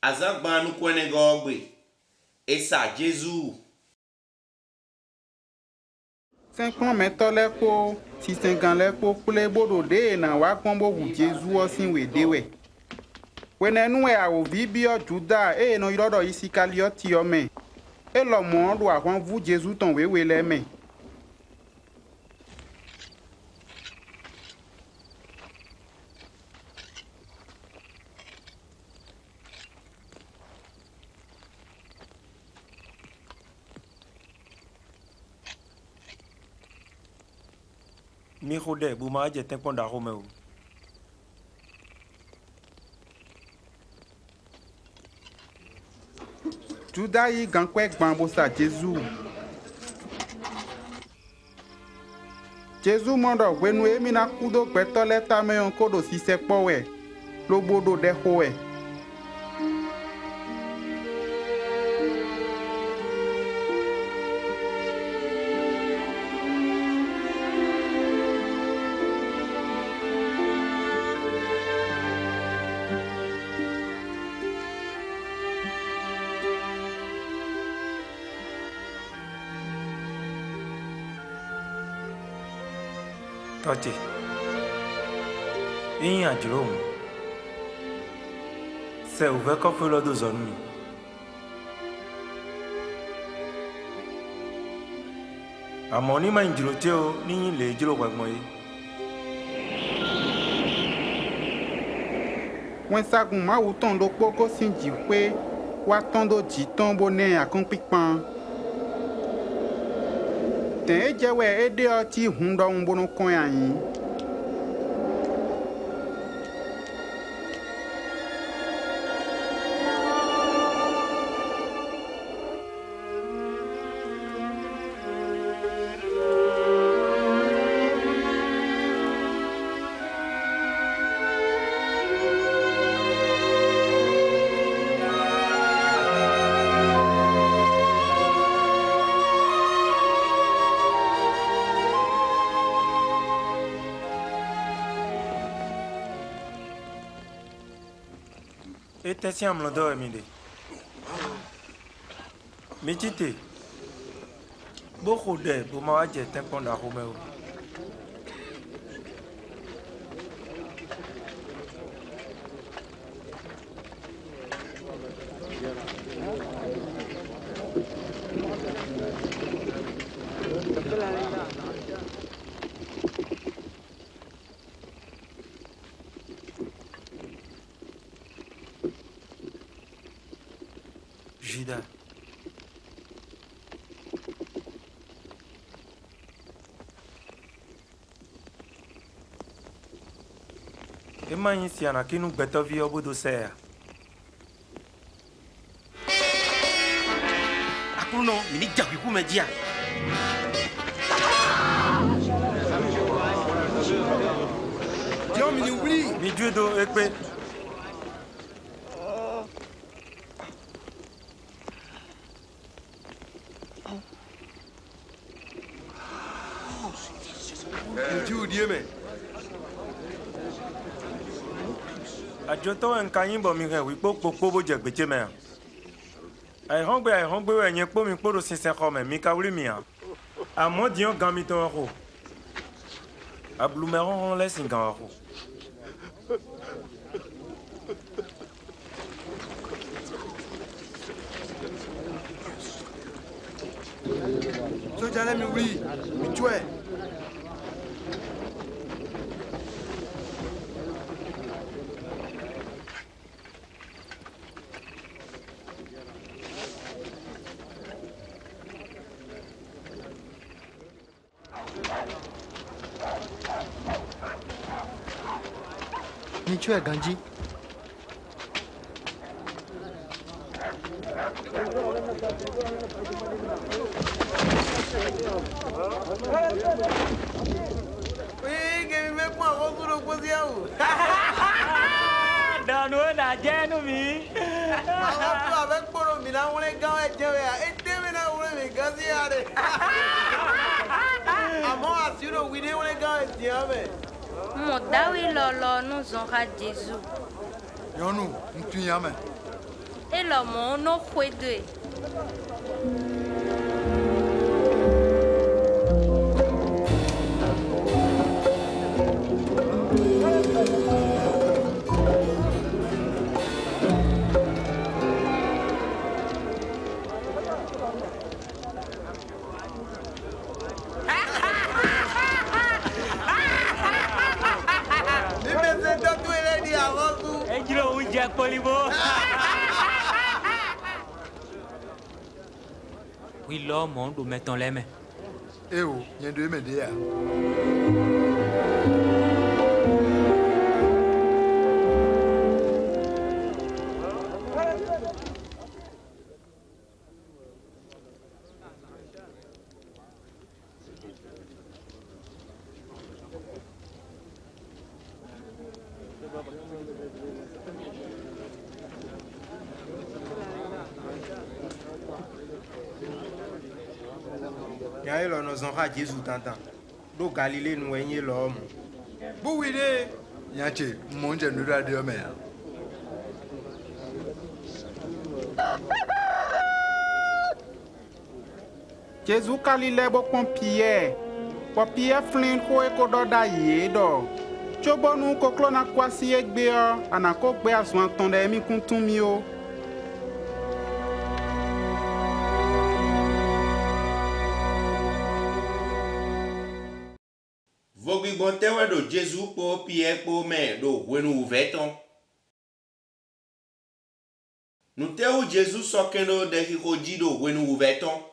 Azagbanu kwene gogbe. Esa Jésus. 50 mètres leko, 650 leko, kule bodo de na wa kwambo wu Jesu osin we dewe. Wene nuwe a ovi bio Juda no irodo isikali ti ome. Lo mo do a vu Jesu ton we le me. Mi khode bu ma je ten ponda ho me o. Juda yi gankwe gbambo sa Jesu. Jesu mondo gwenu emi na kudo gbeto leta me on kodo si se powe. Lo bodo de hoe. Tote. Yin ajiro mu. Se uve ko fe lo do zonu mi. Àmọ́ ní ma njiro te o ni yin le jiro gbagmo yi. Wen sagun ma wu ton do poko sinji pe wa ton do ji ton bo ne akon pipan. Ten jewe ede oti hundo mbonu kon ayin. Ete si amlo do mi de. Mi tite. Bo khode bu ma je ten ponda ho me o. Juda. Ema yin si ana kinu gbeto vi obodo se ya. Akuno mini jakwi ku mejia. Dieu mini oublie. Mi judo ekpe. Dieu Dieu mais. Ajoto en kanyin bo mi re wi popo bo je gbeje me. Ai hongbe we yen po mi poro sinsen ko me mi ka wuri mi a. Àmọ́ dion gan mi to ro. Ablumeron on laisse gan ro. So jana mi oublie. Mi tué. Mi tué Gandhi. Oui, que me kwa ko ko dia o. Danu na jenu mi. Àwọn tó avec poro mi na wole gan e je ya. E de mi na wole mi gan si are. Àmọ́ asiro wi de wole gan e je ame. Mo dawi lolo nu zonra Jesu. Yonu, ntu yame. Et le monde no juede. Oui, l'homme, on doit mettre les mains. Eh oh, il y a deux médias. Y'a eu nos enfants Jésus t'entend. Do Galilée nous est l'homme. Bouwide. Il y a mon Dieu nous a dit au maire. Jésus kalile bo kon Pierre. Po Pierre flin ko e ko do da ye do. Chobo nu ko klo na kwasi egbe o, anako gbe aso tonde mi kuntun mi o. Vogui bon tewe do Jésus po Pierre po me do wenu uveton. Nu te o Jésus sokendo de hikoji do wenu uveton.